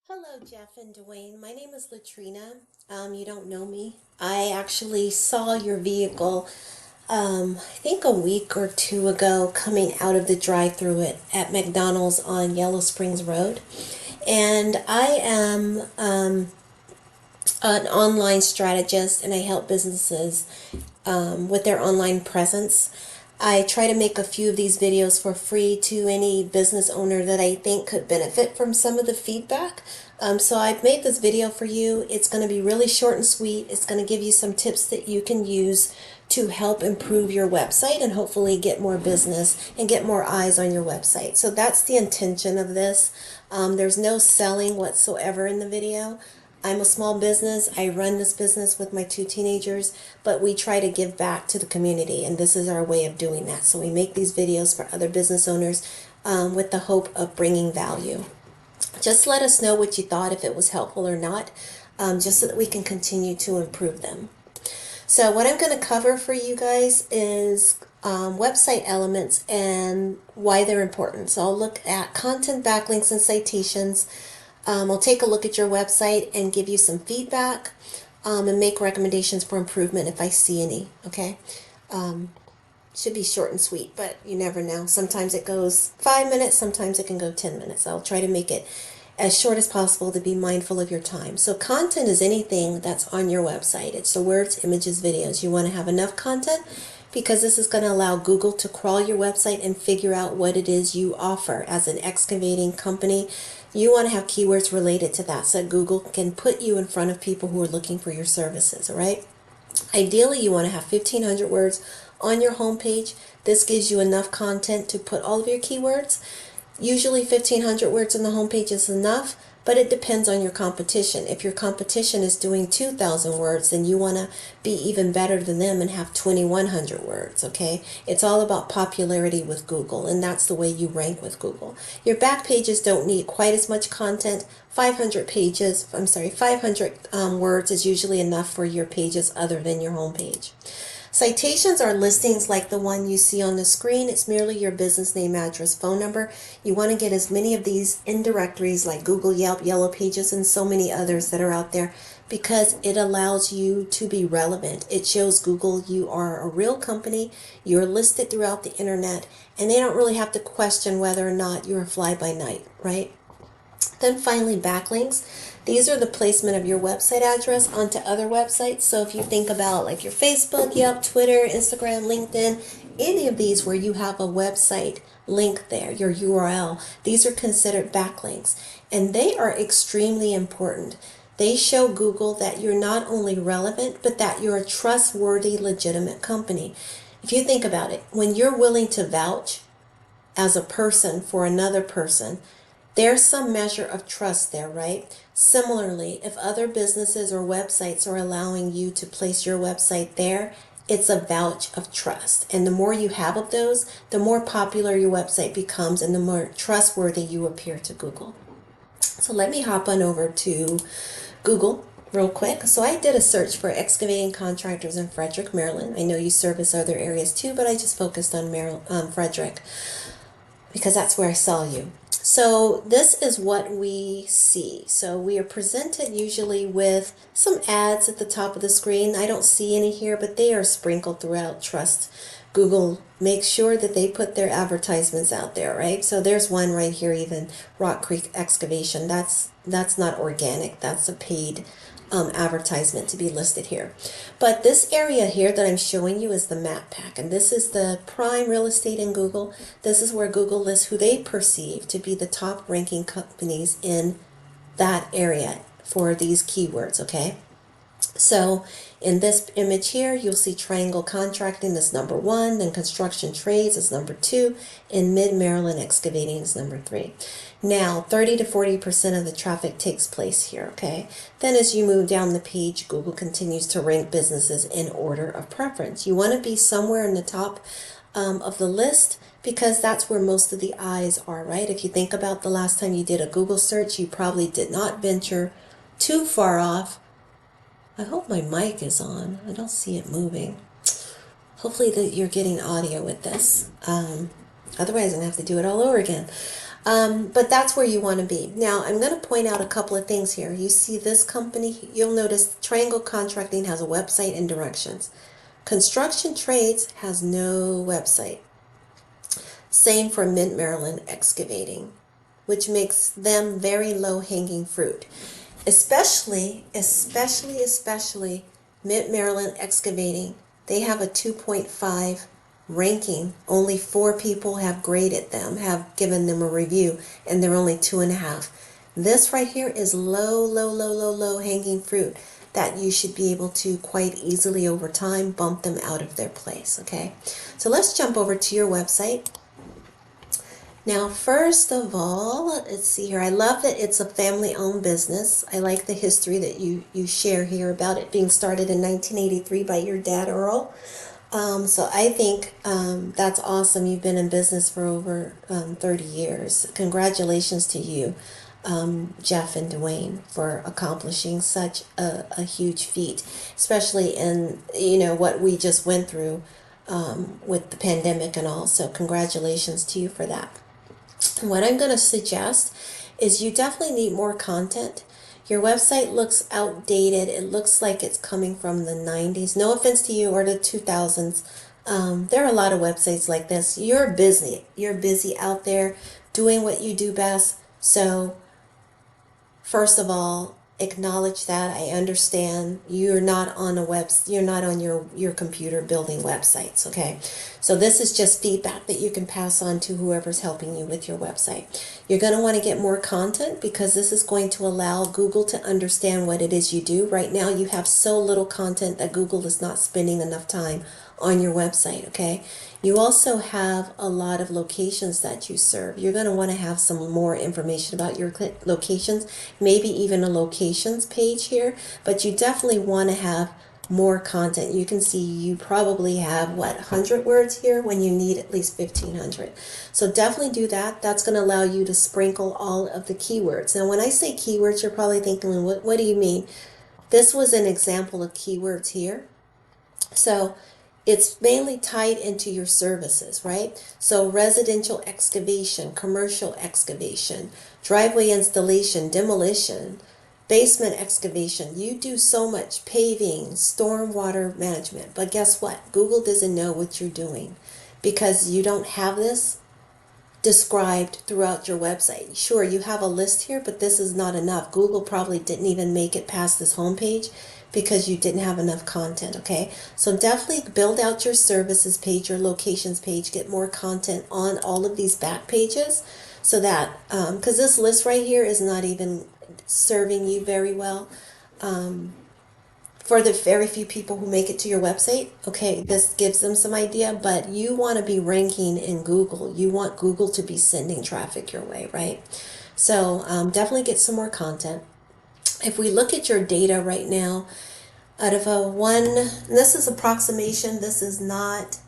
Hello, Jeff and Dwayne. My name is Latrina. You don't know me. I actually saw your vehicle, I think a week or two ago, coming out of the drive-through at McDonald's on Yellow Springs Road. And I am an online strategist, and I help businesses with their online presence. I try to make a few of these videos for free to any business owner that I think could benefit from some of the feedback. So I've made this video for you. It's going to be really short and sweet. It's going to give you some tips that you can use to help improve your website and hopefully get more business and get more eyes on your website. So that's the intention of this. There's no selling whatsoever in the video. I'm a small business. I run this business with my two teenagers, but we try to give back to the community, and this is our way of doing that. So we make these videos for other business owners with the hope of bringing value. Just let us know what you thought, if it was helpful or not, just so that we can continue to improve them. So what I'm going to cover for you guys is website elements and why they're important. So I'll look at content, backlinks, and citations. I'll take a look at your website and give you some feedback and make recommendations for improvement if I see any, okay? Should be short and sweet, but you never know. Sometimes it goes 5 minutes, sometimes it can go 10 minutes. I'll try to make it as short as possible to be mindful of your time. So content is anything that's on your website. It's the words, images, videos. You want to have enough content because this is going to allow Google to crawl your website and figure out what it is you offer as an excavating company. You want to have keywords related to that so Google can put you in front of people who are looking for your services, all right? Ideally, you want to have 1,500 words on your homepage. This gives you enough content to put all of your keywords. Usually 1,500 words on the homepage is enough, but it depends on your competition. If your competition is doing 2,000 words, then you want to be even better than them and have 2,100 words, okay? It's all about popularity with Google, and that's the way you rank with Google. Your back pages don't need quite as much content. 500 words is usually enough for your pages other than your homepage. Citations are listings like the one you see on the screen. It's merely your business name, address, phone number. You want to get as many of these in directories like Google, Yelp, Yellow Pages, and so many others that are out there because it allows you to be relevant. It shows Google you are a real company, you're listed throughout the internet, and they don't really have to question whether or not you're a fly-by-night, right? Then finally, backlinks. These are the placement of your website address onto other websites. So if you think about like your Facebook, Yelp, Twitter, Instagram, LinkedIn, any of these where you have a website link there, your URL, these are considered backlinks. And they are extremely important. They show Google that you're not only relevant, but that you're a trustworthy, legitimate company. If you think about it, when you're willing to vouch as a person for another person, there's some measure of trust there, right? Similarly, if other businesses or websites are allowing you to place your website there, it's a vouch of trust. And the more you have of those, the more popular your website becomes and the more trustworthy you appear to Google. So let me hop on over to Google real quick. So I did a search for excavating contractors in Frederick, Maryland. I know you service other areas too, but I just focused on Frederick because that's where I saw you. So this is what we see. So we are presented usually with some ads at the top of the screen. I don't see any here, but they are sprinkled throughout. Trust Google makes sure that they put their advertisements out there, right? So there's one right here, even Rock Creek Excavation. That's not organic. That's a paid advertisement to be listed here. But this area here that I'm showing you is the map pack, and this is the prime real estate in Google. This is where Google lists who they perceive to be the top ranking companies in that area for these keywords, okay? So in this image here, you'll see triangle contracting is number 1, then construction trades is number 2, and mid-Maryland excavating is number 3. Now, 30 to 40% of the traffic takes place here, okay? Then as you move down the page, Google continues to rank businesses in order of preference. You want to be somewhere in the top of the list because that's where most of the eyes are, right? If you think about the last time you did a Google search, you probably did not venture too far off. I hope my mic is on. I don't see it moving. Hopefully that you're getting audio with this. Otherwise, I'm going to have to do it all over again. But that's where you want to be. Now, I'm going to point out a couple of things here. You see this company, you'll notice Triangle Contracting has a website and directions. Construction Trades has no website. Same for Mid-Maryland Excavating, which makes them very low-hanging fruit. Especially Mid-Maryland Excavating. They have a 2.5 ranking. Only 4 people have graded them, have given them a review, and they're only 2.5. This right here is low hanging fruit that you should be able to quite easily over time bump them out of their place, okay? So let's jump over to your website. Now, first of all, let's see here. I love that it's a family-owned business. I like the history that you share here about it being started in 1983 by your dad, Earl. So I think that's awesome. You've been in business for over 30 years. Congratulations to you, Jeff and Dwayne, for accomplishing such a huge feat, especially in, you know, what we just went through with the pandemic and all. So congratulations to you for that. What I'm going to suggest is you definitely need more content. Your website looks outdated. It looks like it's coming from the 90s. No offense to you, or the 2000s. There are a lot of websites like this. You're busy. You're busy out there doing what you do best. So first of all, acknowledge that. I understand you're not on you're not on your computer building websites, okay? So this is just feedback that you can pass on to whoever's helping you with your website. You're going to want to get more content because this is going to allow Google to understand what it is you do. Right now you have so little content that Google is not spending enough time on your website, okay? You also have a lot of locations that you serve. You're going to want to have some more information about your locations, maybe even a locations page here, but you definitely want to have more content. You can see you probably have, what, 100 words here when you need at least 1,500. So definitely do that. That's going to allow you to sprinkle all of the keywords. Now, when I say keywords, you're probably thinking, what do you mean? This was an example of keywords here. So it's mainly tied into your services, right? So residential excavation, commercial excavation, driveway installation, demolition, basement excavation. You do so much paving, stormwater management. But guess what? Google doesn't know what you're doing because you don't have this described throughout your website. Sure, you have a list here, but this is not enough. Google probably didn't even make it past this homepage because you didn't have enough content, okay? So definitely build out your services page, your locations page, get more content on all of these back pages so that, because this list right here is not even serving you very well. For the very few people who make it to your website, okay, this gives them some idea, but you want to be ranking in Google. You want Google to be sending traffic your way, right? So definitely get some more content. If we look at your data right now, out of this is approximation, this is not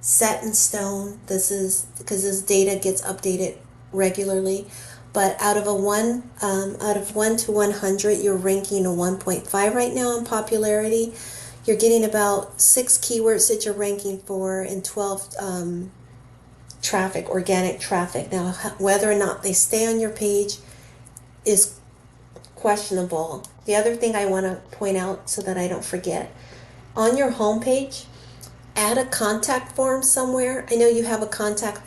set in stone. This is because this data gets updated regularly. But out of 1 to 100, you're ranking a 1.5 right now in popularity. You're getting about 6 keywords that you're ranking for and 12 organic traffic. Now, whether or not they stay on your page is questionable. The other thing I want to point out so that I don't forget, on your homepage, add a contact form somewhere. I know you have a contact,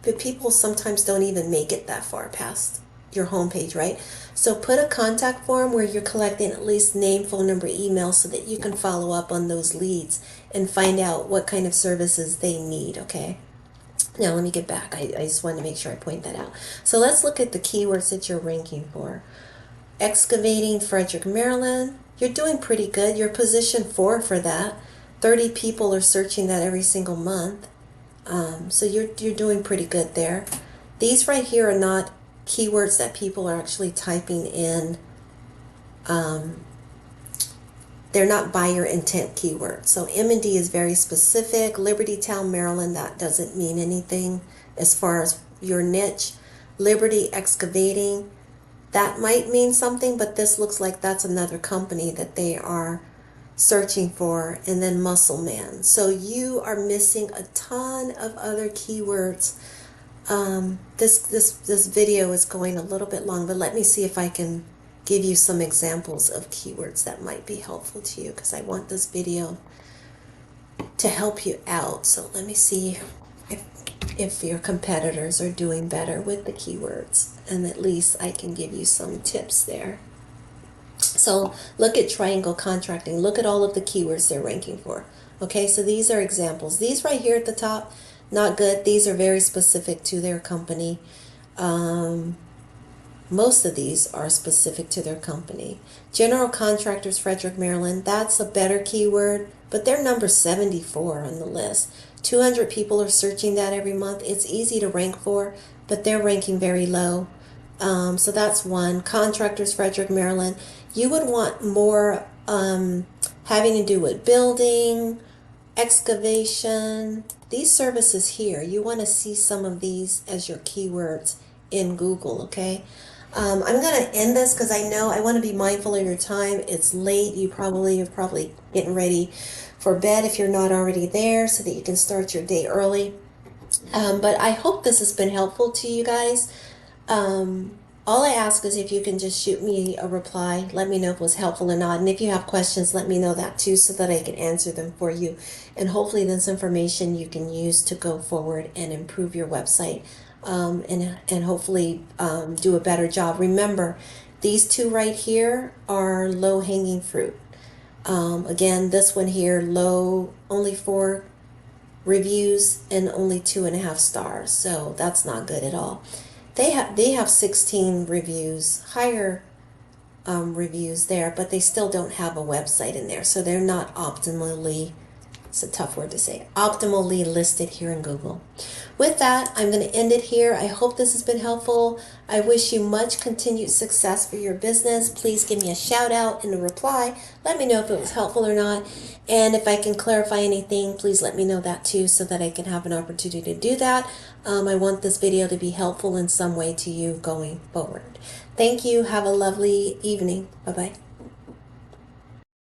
but people sometimes don't even make it that far past your homepage, right? So put a contact form where you're collecting at least name, phone number, email so that you can follow up on those leads and find out what kind of services they need, okay? Now let me get back. I just wanted to make sure I point that out. So let's look at the keywords that you're ranking for. Excavating, Frederick, Maryland. You're doing pretty good. You're position 4 for that. 30 people are searching that every single month. So you're doing pretty good there. These right here are not keywords that people are actually typing in. They're not buyer intent keywords. So M&D is very specific. Liberty Town, Maryland, that doesn't mean anything as far as your niche. Liberty Excavating, that might mean something, but this looks like that's another company that they are searching for. And then Musselman. So you are missing a ton of other keywords This video is going a little bit long, but let me see if I can give you some examples of keywords that might be helpful to you, because I want this video to help you out. So let me see if your competitors are doing better with the keywords, and at least I can give you some tips there. So look at triangle contracting. Look at all of the keywords they're ranking for. Okay, so these are examples. These right here at the top, not good. These are very specific to their company. Most of these are specific to their company. General Contractors, Frederick, Maryland, that's a better keyword, but they're number 74 on the list. 200 people are searching that every month. It's easy to rank for, but they're ranking very low. So that's one. Contractors, Frederick, Maryland. You would want more having to do with building, excavation, these services here. You want to see some of these as your keywords in Google, okay? I'm going to end this because I know I want to be mindful of your time. It's late. You're probably getting ready for bed if you're not already there, so that you can start your day early. But I hope this has been helpful to you guys. All I ask is if you can just shoot me a reply, let me know if it was helpful or not. And if you have questions, let me know that too, so that I can answer them for you. And hopefully this information you can use to go forward and improve your website, and hopefully do a better job. Remember, these two right here are low-hanging fruit. Again, this one here, low, only 4 reviews and only 2.5 stars. So that's not good at all. They have 16 reviews, higher reviews there, but they still don't have a website in there. So they're not optimally, it's a tough word to say, optimally listed here in Google. With that, I'm going to end it here. I hope this has been helpful. I wish you much continued success for your business. Please give me a shout out in a reply. Let me know if it was helpful or not. And if I can clarify anything, please let me know that too, so that I can have an opportunity to do that. I want this video to be helpful in some way to you going forward. Thank you. Have a lovely evening. Bye-bye.